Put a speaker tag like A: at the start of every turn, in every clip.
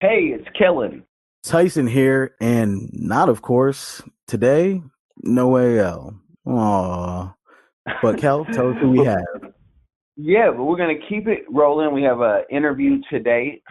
A: Hey, it's Kellen.
B: Tyson here, and not, of course, today, no AL. Aw. But Kel, tell us who we
A: But
B: have.
A: yeah, but we're gonna keep it rolling. We have an interview today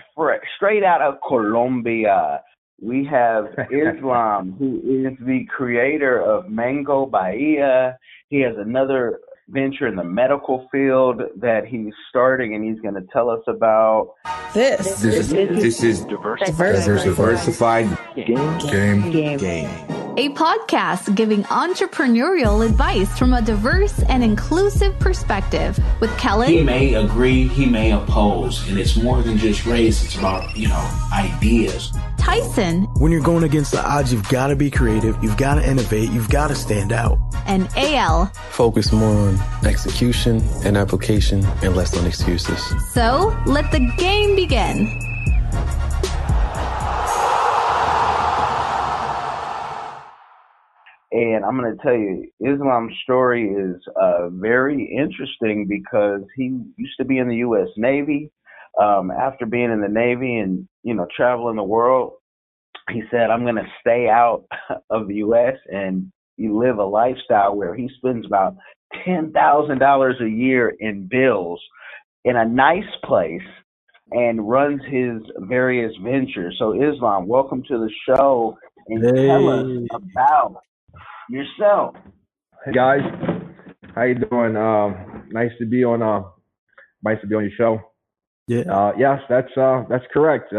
A: straight out of Colombia. We have Islam, who is the creator of Mango Bahia. He has another venture in the medical field that he's starting, and he's going to tell us about.
C: This is Diversified Game.
D: A podcast giving entrepreneurial advice from a diverse and inclusive perspective with Kellen.
E: He may agree, he may oppose, and it's more than just race. It's about, ideas.
D: Tyson.
B: When you're going against the odds, you've got to be creative, you've got to innovate, you've got to stand out.
D: And AL.
F: Focus more on execution and application and less on excuses.
D: So, let the game begin.
A: And I'm going to tell you, Islam's story is very interesting because he used to be in the U.S. Navy. After being in the Navy and, traveling the world, he said, I'm going to stay out of the U.S. and you live a lifestyle where he spends about $10,000 a year in bills in a nice place and runs his various ventures. So, Islam, welcome to the show, and tell us about yourself.
C: Hey guys, how you doing? Nice to be on your show.
B: Yeah.
C: Yes, that's correct.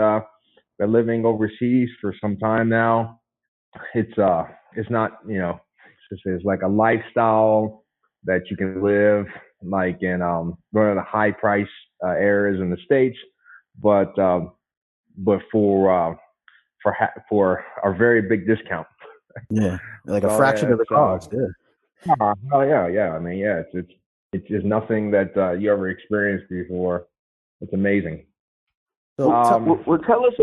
C: Been living overseas for some time now. It's not, it's like a lifestyle that you can live like in one of the high price areas in the States, but for a very big discount.
B: Yeah, like a fraction of the cost. Yeah.
C: Yeah. I mean, yeah, it's just nothing that you ever experienced before. It's amazing.
A: So, tell us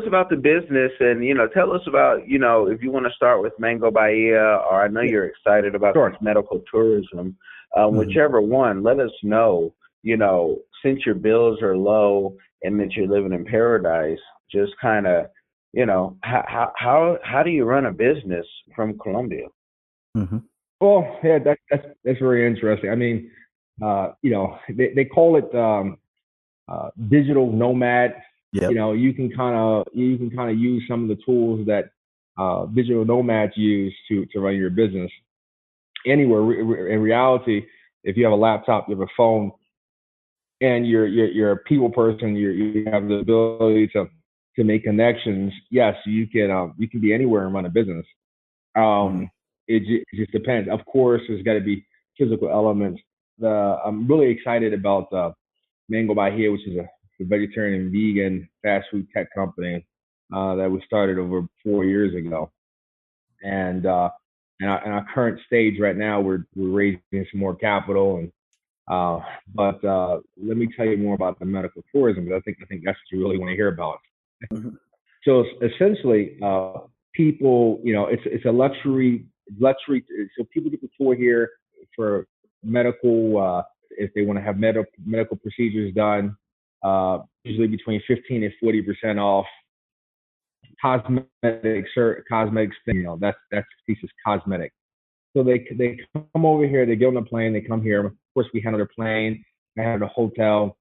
A: about the business, and tell us about if you want to start with Mango Bahia, or I know you're excited about this medical tourism, whichever one. Let us know. Since your bills are low and that you're living in paradise, just kind of. How do you run a business from Colombia?
B: Mm-hmm.
C: Well, yeah, that's very interesting. I mean, they call it digital nomad.
B: Yep.
C: You can kind of use some of the tools that digital nomads use to run your business anywhere. In reality, if you have a laptop, you have a phone, and you're a people person, you have the ability to make connections. Yes, you can be anywhere and run a business. It just depends. Of course, there's got to be physical elements. I'm really excited about Mango Bahia, which is a vegetarian and vegan fast food tech company that we started over 4 years ago. And in our current stage right now, we're raising some more capital. And but let me tell you more about the medical tourism, because I think that's what you really want to hear about.
B: Mm-hmm.
C: So essentially, people, it's a luxury. So people get the tour here for medical, if they want to have medical procedures done, usually between 15 and 40% off. Cosmetics, that's piece is cosmetic. So they come over here, they get on the plane, they come here. Of course, we handle their plane, we handle the hotel,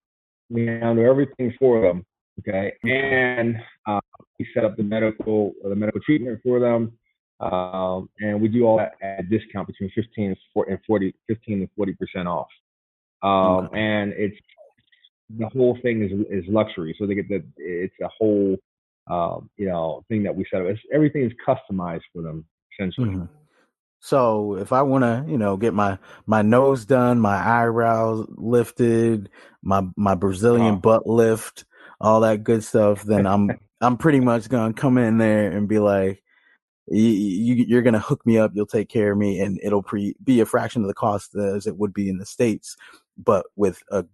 C: we handle everything for them. Okay, and we set up the medical treatment for them, and we do all that at a discount between 15 and 40% off. And it's the whole thing is luxury, so they get it's a whole thing that we set up. Everything is customized for them essentially.
B: Mm-hmm. So if I want to, get my nose done, my eyebrows lifted, my Brazilian butt lift, all that good stuff, then I'm pretty much gonna come in there and be like, you're gonna hook me up, you'll take care of me, and it'll be a fraction of the cost as it would be in the States, but with a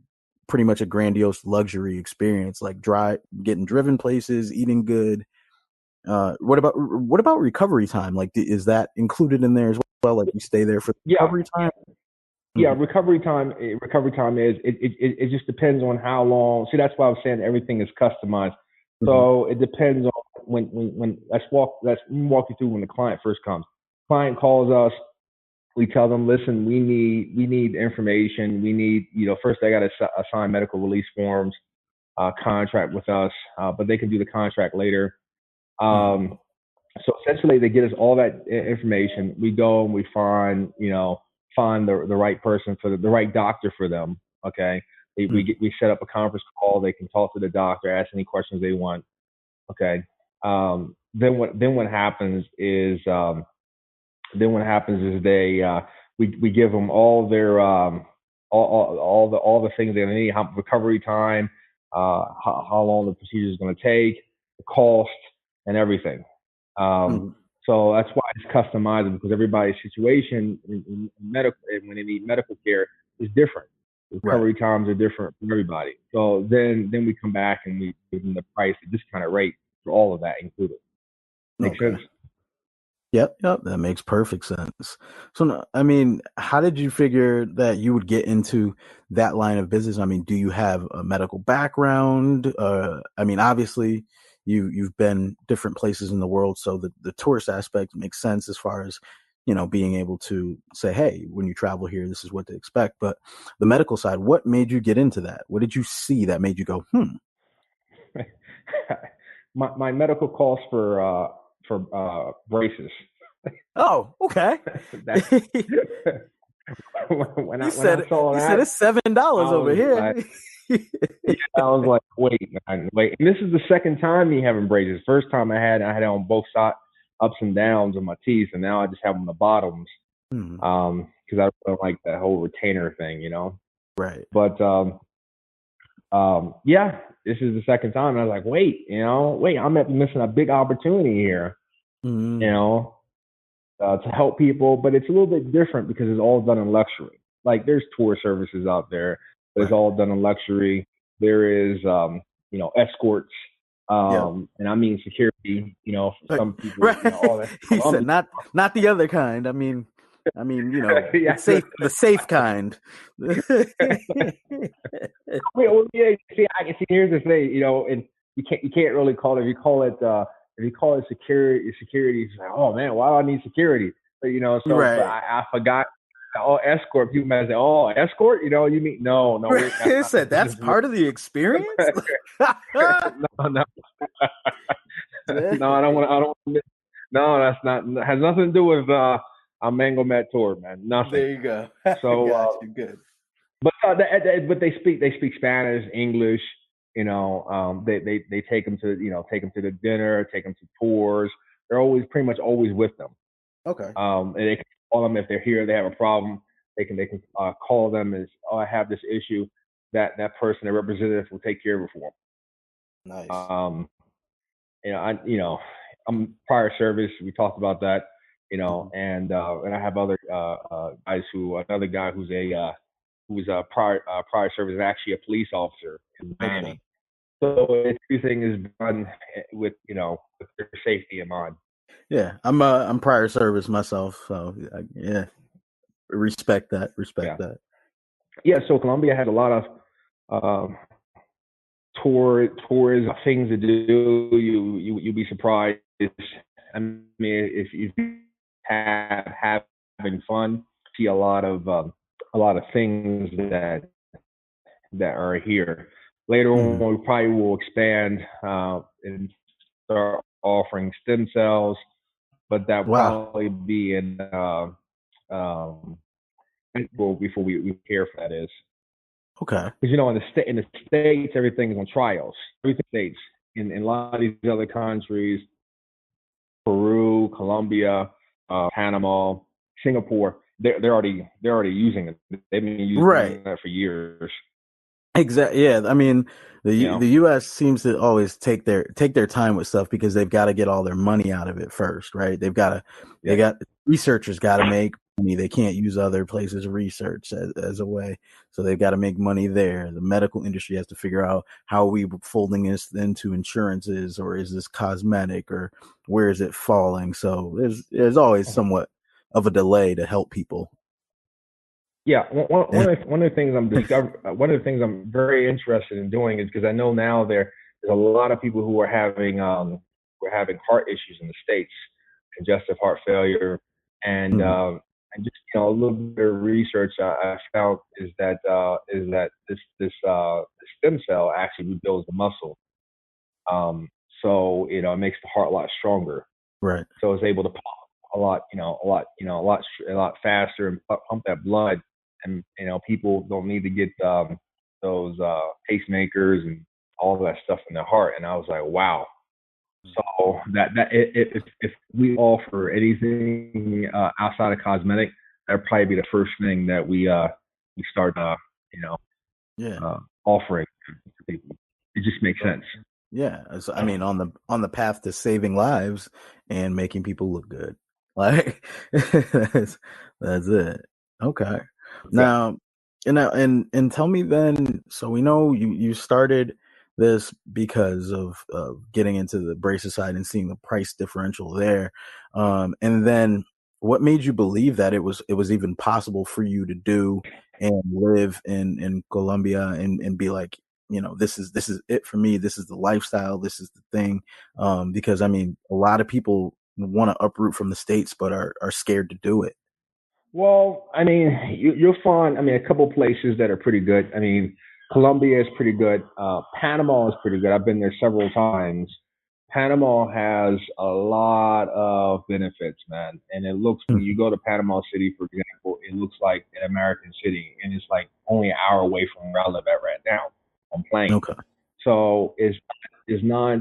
B: pretty much a grandiose luxury experience, like getting driven places, eating good. What about recovery time? Like, is that included in there as well? Like, you stay there for recovery time?
C: Yeah, recovery time is it just depends on how long. See, that's why I was saying everything is customized. So it depends on when let's walk you through when the client first comes. Client calls us, we tell them, listen, we need information. We need, first they got to sign medical release forms, contract with us, but they can do the contract later. So essentially they get us all that information. We go and we find the right person for the right doctor for them. Okay. We set up a conference call. They can talk to the doctor, ask any questions they want. Okay. Then what happens is we give them all their all the things they need, how recovery time, how long the procedure is going to take, the cost, and everything. So that's why it's customizable, because everybody's situation in medical, when they need medical care, is different. The recovery times are different for everybody. So then we come back and we give them the price, the discounted rate for all of that included. Make sense?
B: Yep. That makes perfect sense. So, I mean, how did you figure that you would get into that line of business? I mean, do you have a medical background? I mean, obviously you've been different places in the world, so the tourist aspect makes sense as far as, being able to say, hey, when you travel here, this is what to expect. But the medical side, what made you get into that? What did you see that made you go,
C: my medical costs for braces.
B: Oh, okay.
C: when I
B: said it's $7 over here.
C: Like, I was like, wait. And this is the second time me having braces. First time I had it on both sides, ups and downs of my teeth, and now I just have them on the bottoms. Because I don't like that whole retainer thing,
B: Right.
C: But yeah, this is the second time. And I was like, wait, I'm missing a big opportunity here, to help people. But it's a little bit different because it's all done in luxury. Like there's tour services out there, but it's all done in luxury. There is, escorts, and I mean security, for some people, all that.
B: He said not the other kind. I mean, the safe kind.
C: Well, yeah. See, here's the thing, and you can't really call it. If you call it security, it's like, oh man, why do I need security? But but I forgot. Oh, escort. People might say, oh, escort. You mean no?
B: He said that's part of the experience.
C: No. No, I don't want. No, that's not. Has nothing to do with a Mango Met tour, man. Nothing.
B: There you go.
C: So
B: good.
C: But they speak Spanish, English. They take them to the dinner, take them to tours. They're always pretty much always with them.
B: Okay.
C: And they can call them if they're here. They have a problem. They can call them as, oh, I have this issue. That person, a representative, will take care of it for them.
B: Nice.
C: I'm prior service. We talked about that. And I have other guys another guy who's a prior service, actually a police officer in Miami. Okay. So everything is done with with their safety in mind.
B: Yeah, I'm prior service myself, so yeah, respect that. That.
C: Yeah, so Colombia has a lot of tours, things to do. You'd be surprised. I mean, if you having fun, see a lot of things that are here. Later on, we probably will expand and start offering stem cells, but that will probably be in before we care if that is.
B: Okay.
C: Because in the States, everything is on trials. Everything States in a lot of these other countries, Peru, Colombia, Panama, Singapore, they're already using it. They've been using that for years.
B: Exactly. Yeah. I mean, the U.S. seems to always take their time with stuff because they've got to get all their money out of it first, right? They got researchers got to make money. They can't use other places' research as a way, so they've got to make money there. The medical industry has to figure out how are we folding this into insurances, or is this cosmetic, or where is it falling? So there's always somewhat of a delay to help people.
C: Yeah, one of the things I'm very interested in doing is because I know now they're there's a lot of people who are having heart issues in the States, congestive heart failure,
B: Mm.
C: and just a little bit of research I found is that this stem cell actually rebuilds the muscle. So it makes the heart a lot stronger.
B: Right.
C: So it's able to pump a lot faster and pump that blood. And people don't need to get those pacemakers and all of that stuff in their heart. And I was like, wow. So if we offer anything outside of cosmetic, that'd probably be the first thing that we start offering to people. It just makes sense.
B: Yeah, I mean, on the path to saving lives and making people look good, like that's it. Okay, now, and tell me then. So we know you started this because of getting into the braces side and seeing the price differential there, and then what made you believe that it was even possible for you to do and live in Colombia and be like, this is it for me. This is the lifestyle. This is the thing. Because I mean, a lot of people want to uproot from the States, but are scared to do it.
C: Well, I mean, you'll find, a couple places that are pretty good. I mean, Colombia is pretty good. Panama is pretty good. I've been there several times. Panama has a lot of benefits, man. And it looks, when you go to Panama City, for example, it looks like an American city. And it's like only an hour away from where I live at right now on plane.
B: Okay.
C: So it's not,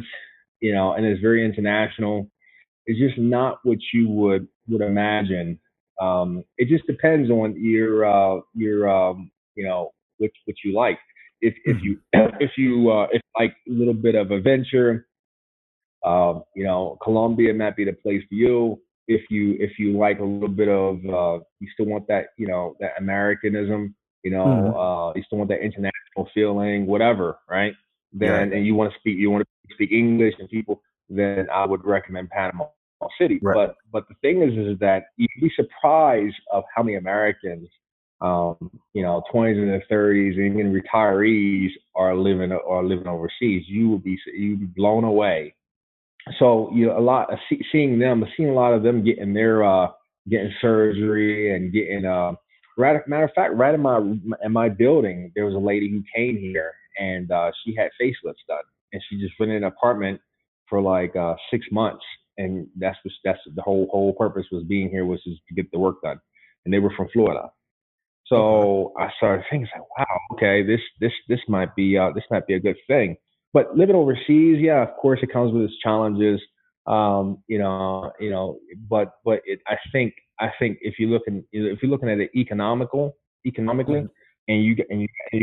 C: and it's very international. It's just not what you would imagine. It just depends on your what you like. If you like a little bit of adventure, Colombia might be the place for you. If you like a little bit of you still want that that Americanism, you still want that international feeling, whatever, right? Then and you want to speak English and people, then I would recommend Panama City.
B: Right.
C: But the thing is that you'd be surprised of how many Americans, 20s and their 30s, and even retirees are living overseas. You'd be blown away. So seeing a lot of them getting their getting surgery and getting matter of fact, right in my building, there was a lady who came here and she had facelifts done, and she just rented an apartment for like 6 months, and that's the whole purpose was being here was just to get the work done, and they were from Florida. So I started thinking, like, wow, okay, this might be a good thing. But living overseas, yeah, of course, it comes with its challenges. I think if you're looking at it economically, and you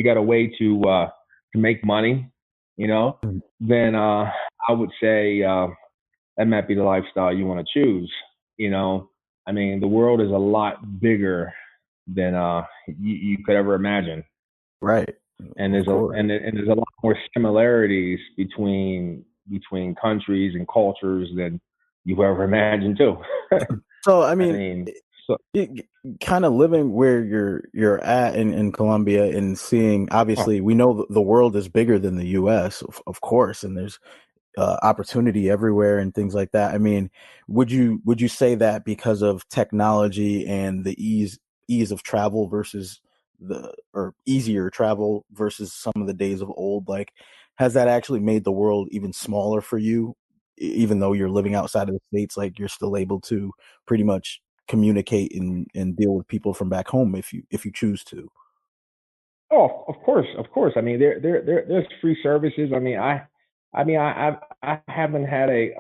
C: got a way to make money, then I would say that might be the lifestyle you want to choose. I mean, the world is a lot bigger than you could ever imagine.
B: Right.
C: And there's there's a lot more similarities between countries and cultures than you've ever imagined too.
B: So I mean kind of living where you're at in Colombia and seeing, obviously we know the world is bigger than the US, of course, and there's opportunity everywhere and things like that. I mean, would you say that because of technology and the ease of travel versus or easier travel versus some of the days of old, like, has that actually made the world even smaller for you, even though you're living outside of the States? Like, you're still able to pretty much communicate and deal with people from back home if you choose to.
C: Oh, of course. I mean, there's free services. I haven't had a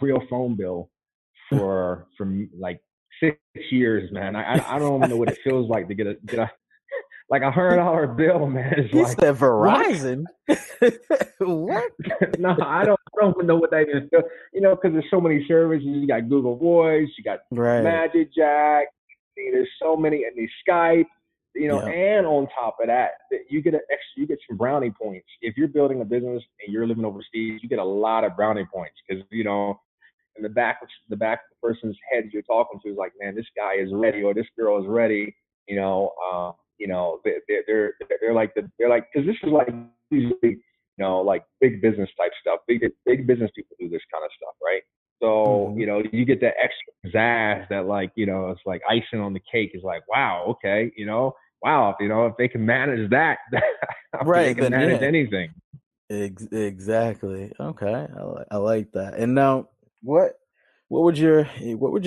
C: real phone bill for like 6 years, man. I don't even know what it feels like to get a like $100 bill, man. It's
B: He
C: like,
B: said Verizon. What?
C: No, I don't even know what that is. Because there's so many services. You got Google Voice, you got Magic Jack. There's so many, and these Skype. And on top of that, you get some brownie points. If you're building a business and you're living overseas, you get a lot of brownie points because in the back of the person's head you're talking to is like, man, this guy is ready or this girl is ready. They're like because this is like usually like big business type stuff. Big business people do this kind of stuff, right? So, you get that extra pizzazz that like, it's like icing on the cake is like, wow, okay, wow, if they can manage that, they can manage anything.
B: Exactly. Okay. I like that. And now what would your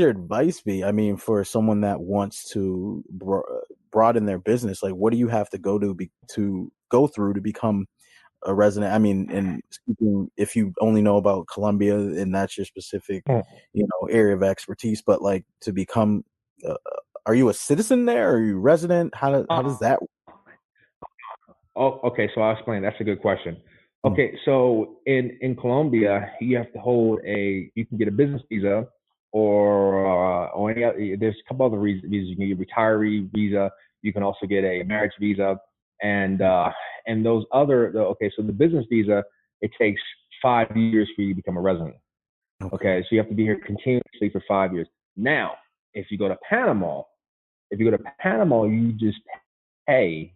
B: advice be? I mean, for someone that wants to broaden their business, like what do you have to go through to become a resident? I mean, and speaking, if you only know about Colombia and that's your specific, area of expertise, but like to become, are you a citizen there? Are you a resident? How does that work?
C: Oh, okay. So I'll explain. That's a good question. Okay. So in Colombia, you have to hold you can get a business visa or any other, there's a couple other visas. You can get a retiree visa. You can also get a marriage visa. And those so the business visa, it takes 5 years for you to become a resident. Okay. So you have to be here continuously for 5 years. Now, if you go to Panama, you just pay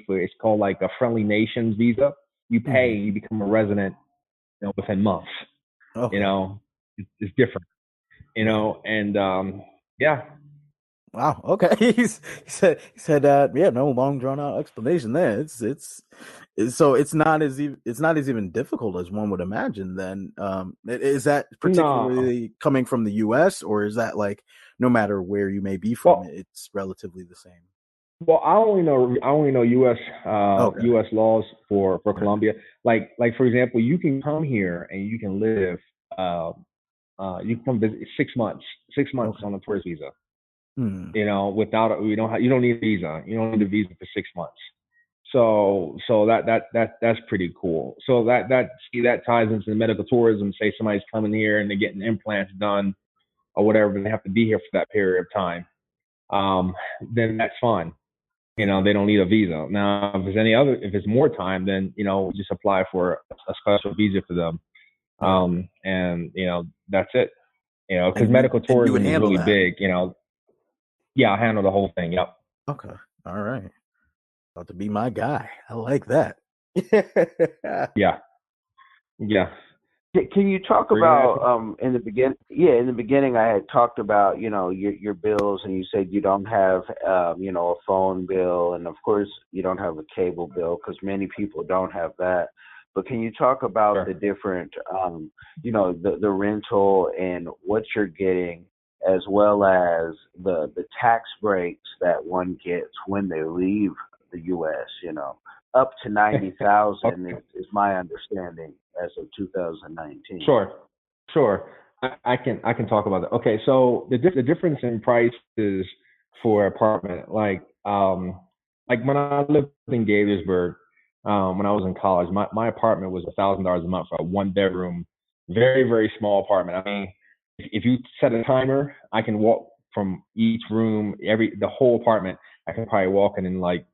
C: for, it's called like a friendly nations visa. You pay, you become a resident, within months.
B: Okay.
C: It's different, and yeah.
B: Wow. Okay. He said that. Yeah. No long drawn out explanation there. So it's not as even difficult as one would imagine. Then, is that particularly coming from the U.S. or is that like no matter where you may be from, it's relatively the same?
C: Well, I only know U.S. U.S. laws for Colombia. Like for example, you can come here and you can live. You can come visit 6 months. 6 months on a tourist visa. Without you don't need a visa. You don't need a visa for 6 months. So that's pretty cool. So that ties into the medical tourism. Say somebody's coming here and they're getting implants done or whatever, and they have to be here for that period of time. Then that's fine. They don't need a visa. Now, if it's more time, then, just apply for a special visa for them. And, that's it, because medical tourism is really big, Yeah, I handle the whole thing. Yep.
B: Okay. All right. About to be my guy. I like that.
C: Yeah. Yeah.
A: Can you talk about in the beginning? Yeah, in the beginning, I had talked about your bills, and you said you don't have a phone bill, and of course you don't have a cable bill because many people don't have that. But can you talk about the different, the rental and what you're getting, as well as the tax breaks that one gets when they leave the U.S. Up to 90,000 is my understanding as of 2019.
C: Sure. I can talk about that. Okay, so the difference in prices for apartment, like when I lived in Gaithersburg, when I was in college, my apartment was $1,000 a month for a 1-bedroom, very, very small apartment. I mean, if you set a timer, I can walk from each room, the whole apartment. I can probably walk in like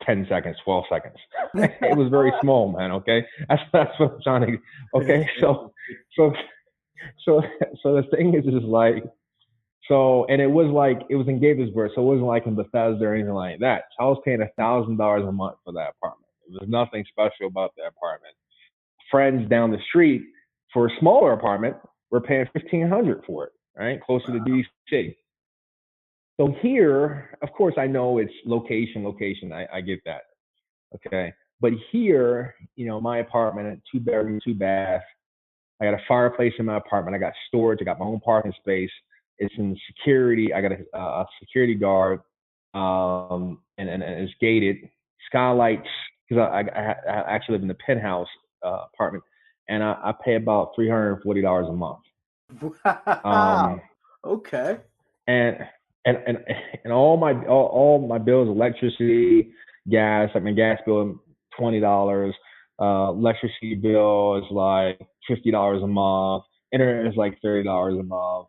C: 10 seconds, 12 seconds. It was very small, man. Okay. That's what I'm trying to, okay. So the thing is like, and it was in Gaithersburg. So it wasn't like in Bethesda or anything like that. So I was paying $1,000 a month for that apartment. There was nothing special about that apartment. Friends down the street for a smaller apartment were paying $1,500 for it, right? Closer to DC. So here, of course, I know it's location. I get that. Okay. But here, my apartment, 2-bedroom, 2-bath. I got a fireplace in my apartment. I got storage. I got my own parking space. It's in security. I got a security guard, and it's gated. Skylights, because I actually live in the penthouse apartment, and I pay about $340 a month.
B: Wow. Okay.
C: And all my bills, electricity, gas, like my gas bill, $20. Electricity bill is like $50 a month. Internet is like $30 a month.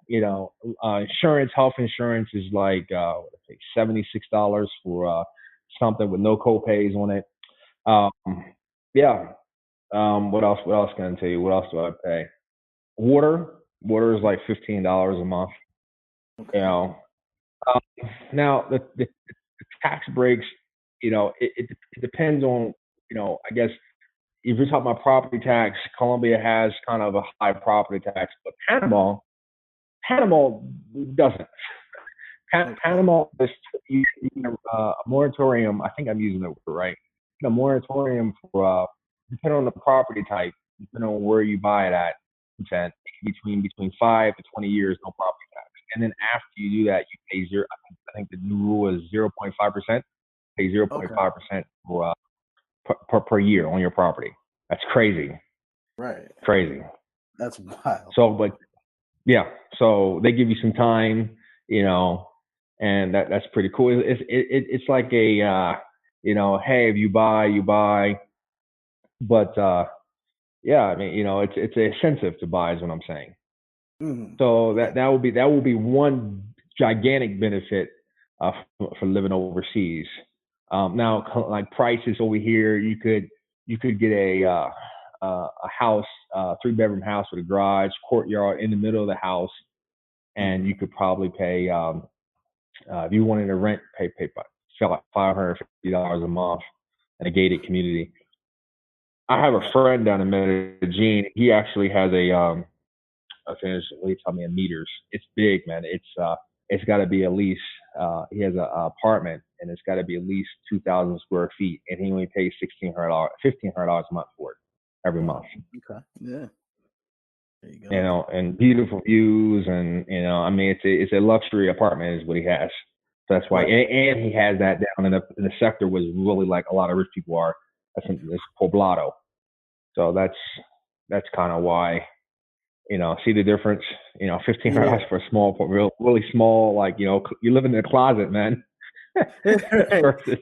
C: Insurance, health insurance is like $76 for something with no co-pays on it. Yeah. What else can I tell you? What else do I pay? Water is like $15 a month. Okay. Now the tax breaks, it depends on I guess if you're talking about property tax, Colombia has kind of a high property tax, but Panama doesn't. Panama is a moratorium. I think I'm using the word right. A moratorium for depending on the property type, depending on where you buy it at, between 5 to 20 years, no property tax. And then after you do that, you pay zero. I think the new rule is 0.5%. Pay 0.5% per year on your property. That's crazy.
B: Right.
C: Crazy.
B: That's wild.
C: So, but yeah, so they give you some time, and that's pretty cool. It's like a, hey, if you buy, but yeah, I mean, it's an incentive to buy is what I'm saying.
B: Mm-hmm.
C: So that will be one gigantic benefit for living overseas. Now, like prices over here, you could get a house, 3-bedroom house with a garage, courtyard in the middle of the house, and you could probably pay if you wanted to rent, pay like $550 a month in a gated community. I have a friend down in Medellin. He actually has a meters. It's big, man. It's got to be at least. He has an apartment, and it's got to be at least 2,000 square feet, and he only pays $1,500 a month for it every month.
B: Okay, yeah. There you go.
C: And beautiful views, and I mean, it's a luxury apartment is what he has. So that's why, and he has that down in the sector was really like a lot of rich people are. That's Poblado. So that's kind of why. See the difference? $1,500 for a small, really small, like, you live in a closet, man.
B: Exactly.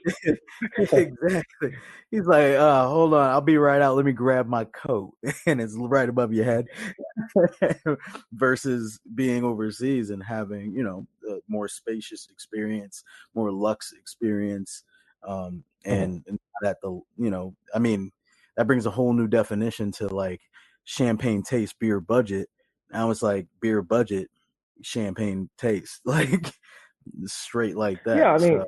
B: He's like, hold on, I'll be right out. Let me grab my coat. And it's right above your head. Versus being overseas and having, a more spacious experience, more luxe experience. And that I mean, that brings a whole new definition to like champagne taste, beer budget. Now it's like beer budget, champagne taste, like straight like that.
C: Yeah, I mean,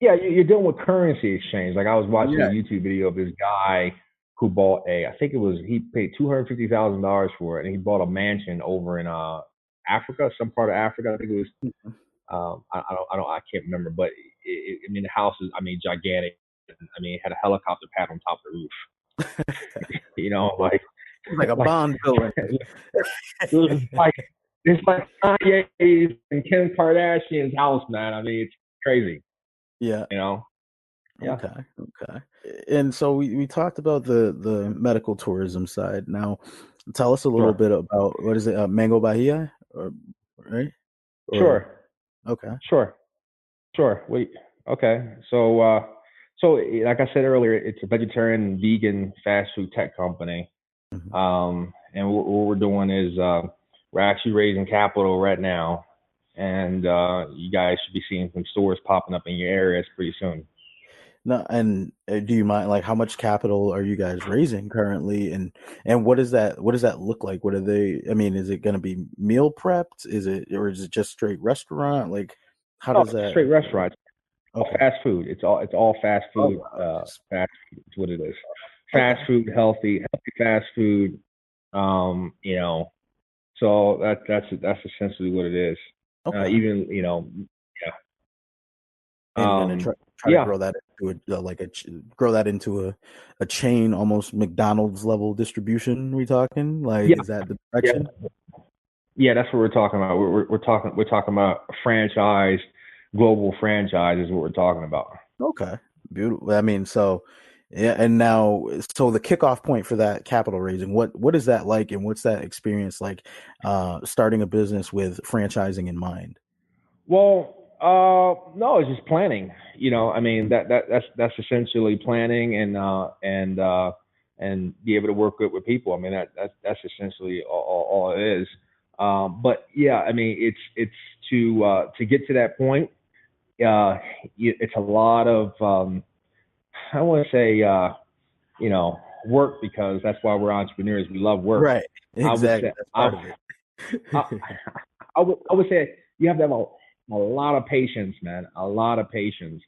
C: you're dealing with currency exchange. Like I was watching a YouTube video of this guy who bought he paid $250,000 for it, and he bought a mansion over in Africa, some part of Africa. I think it was I can't remember, but the house is gigantic. I mean, it had a helicopter pad on top of the roof.
B: Like a Bond villain.
C: It's like Kanye's and Kim Kardashian's house, man. I mean, it's crazy.
B: Yeah.
C: Yeah.
B: Okay. And so we talked about the medical tourism side. Now, tell us a little bit about what is it, Mango Bahia, right?
C: Sure.
B: Okay.
C: Sure. Okay. So like I said earlier, it's a vegetarian, vegan, fast food tech company. Mm-hmm. And what we're doing is we're actually raising capital right now, and you guys should be seeing some stores popping up in your areas pretty soon.
B: No, and do you mind, like, how much capital are you guys raising currently, and what does that look like? What are they? I mean, is it going to be meal prepped? Is it just straight restaurant? Like, how does that?
C: Straight restaurant. Okay. Fast food. It's all fast food. Fast food is what it is. Fast food, healthy fast food. So that's essentially what it is.
B: Okay.
C: Even
B: And try to grow that into grow that into a chain, almost McDonald's level distribution. We talking is that the direction?
C: Yeah, that's what we're talking about. We're talking about franchise, global franchise is what we're talking about.
B: Okay, beautiful. I mean, so yeah, and now, so the kickoff point for that capital raising, what is that like, and what's that experience like, starting a business with franchising in mind?
C: Well, no, it's just planning. I mean, that's essentially planning and be able to work good with people. I mean, that's essentially all it is. But yeah, I mean, it's to get to that point. It's a lot of I want to say work, because that's why we're entrepreneurs. We love work.
B: Right. Exactly. That's part of it.
C: I would say you have to have a lot of patience, man. A lot of patience.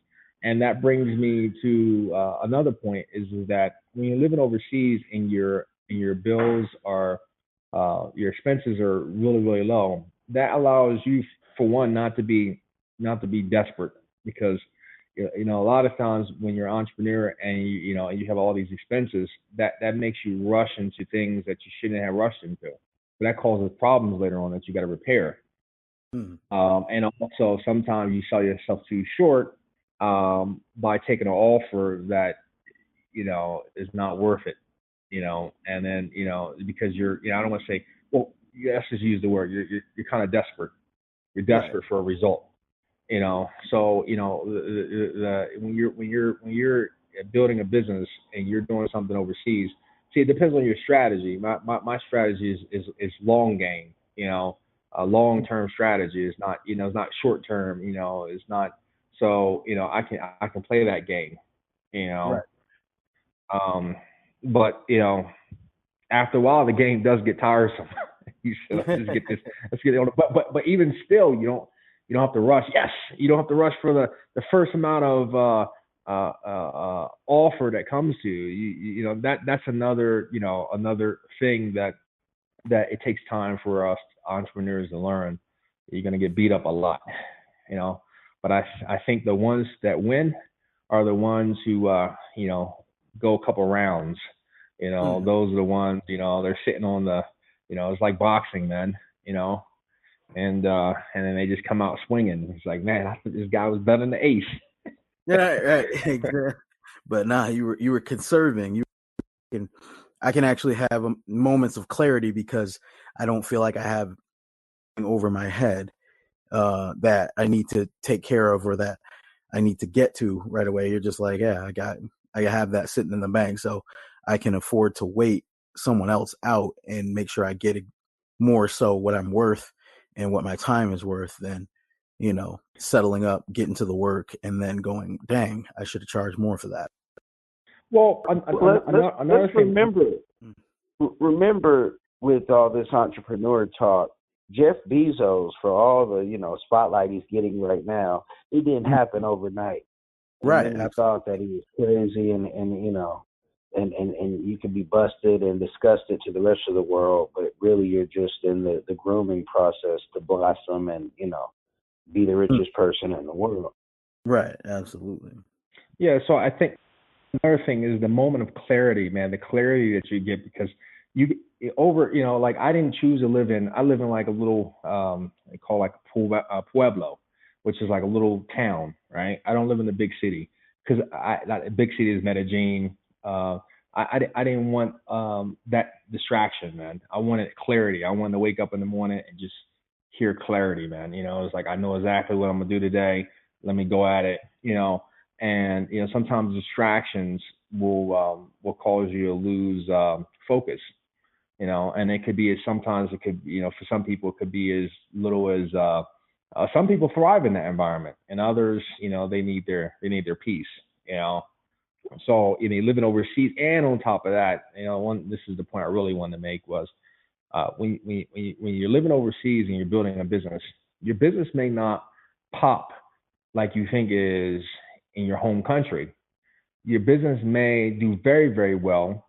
C: And that brings me to another point is that when you're living overseas and your bills are your expenses are really really low, that allows you for one not to be desperate because a lot of times when you're an entrepreneur and you have all these expenses, that makes you rush into things that you shouldn't have rushed into. But that causes problems later on that you got to repair.
B: Mm.
C: And also sometimes you sell yourself too short by taking an offer that is not worth it. And then because I don't want to say, well, let's just use the word, you're kind of desperate. You're desperate for a result. So when you're building a business and you're doing something overseas, see, it depends on your strategy. My strategy is long game. A long term strategy is not it's not short term. It's not. So I can play that game.
B: Right.
C: But after a while the game does get tiresome. You should just get this. Let's get it on. But even still, you don't have to rush. Yes, you don't have to rush for the first amount of offer that comes to you. That's another another thing that it takes time for us entrepreneurs to learn. You're gonna get beat up a lot, But I think the ones that win are the ones who go a couple rounds. Those are the ones they're sitting on the it's like boxing, man. And then they just come out swinging. It's like, man, I thought this guy was better than the ace.
B: Yeah, right. Exactly. But nah, you were conserving. I can actually have moments of clarity because I don't feel like I have over my head that I need to take care of or that I need to get to right away. You're just like, yeah, I have that sitting in the bank, so I can afford to wait someone else out and make sure I get it more so what I'm worth and what my time is worth than settling up, getting to the work, and then going, dang, I should have charged more for that.
C: Well,
A: let's remember with all this entrepreneur talk, Jeff Bezos, for all the spotlight he's getting right now, it didn't happen overnight.
B: Right.
A: And he thought that he was crazy, and you could be busted and disgusted to the rest of the world, but really you're just in the grooming process to blossom and be the richest person in the world.
B: Right. Absolutely.
C: Yeah. So I think another thing is the moment of clarity, man. The clarity that you get because like I didn't choose to live in. I live in like a little they call like a pueblo, which is like a little town, right? I don't live in the big city because big city is Medellin. I didn't want that distraction, man. I wanted clarity. I wanted to wake up in the morning and just hear clarity, man. It's like I know exactly what I'm gonna do today. Let me go at it, And sometimes distractions will cause you to lose focus, And it could be sometimes it could for some people it could be as little as some people thrive in that environment, and others they need their peace, So living overseas, and on top of that, this is the point I really wanted to make was when you're living overseas and you're building a business, your business may not pop like you think is in your home country. Your business may do very, very well,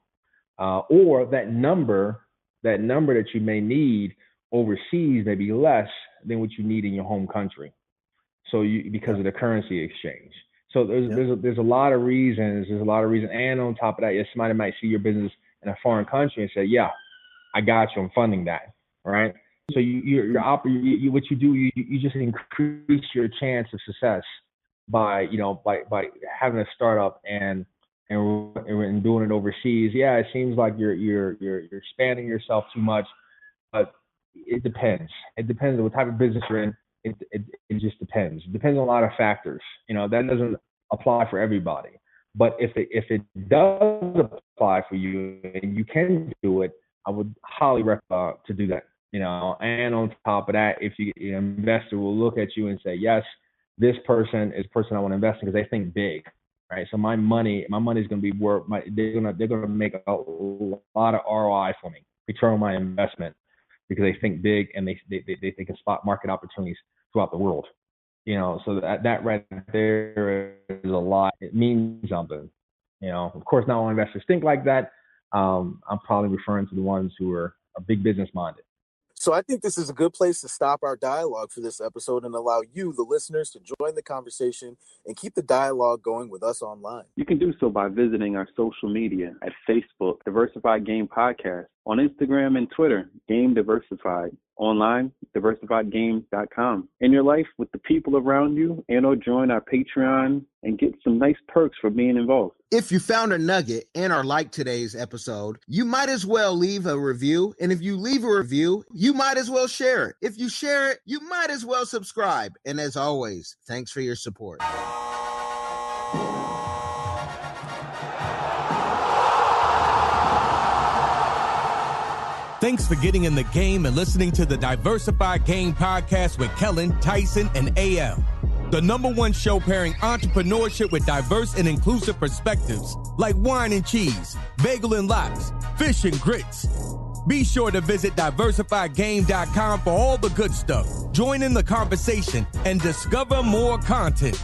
C: or that number that you may need overseas may be less than what you need in your home country. So because of the currency exchange. So there's a lot of reasons. And on top of that, somebody might see your business in a foreign country and say, yeah, I got you. I'm funding that. All right. So what you do, you just increase your chance of success by having a startup and doing it overseas. Yeah, it seems like you're expanding yourself too much, but it depends. It depends on what type of business you're in. It just depends. It depends on a lot of factors. That doesn't apply for everybody. But if it does apply for you and you can do it, I would highly recommend to do that. And on top of that, if an investor will look at you and say, yes, this person is the person I want to invest in because they think big, right? So my money is going to be worth. They're going to make a lot of ROI for me, return on my investment, because they think big and they can spot market opportunities throughout the world. So that right there is a lot. It means something. Of course, not all investors think like that. I'm probably referring to the ones who are big business minded.
B: So I think this is a good place to stop our dialogue for this episode and allow you, the listeners, to join the conversation and keep the dialogue going with us online.
G: You can do so by visiting our social media at Facebook, Diversified Game Podcast, on Instagram and Twitter, Game Diversified, online, diversifiedgame.com. In your life with the people around you, or join our Patreon and get some nice perks for being involved.
H: If you found a nugget and or liked today's episode, you might as well leave a review. And if you leave a review, you might as well share it. If you share it, you might as well subscribe. And as always, thanks for your support.
I: Thanks for getting in the game and listening to the Diversified Game podcast with Kellen, Tyson, and AL. The #1 show pairing entrepreneurship with diverse and inclusive perspectives like wine and cheese, bagel and lox, fish and grits. Be sure to visit diversifiedgame.com for all the good stuff. Join in the conversation and discover more content.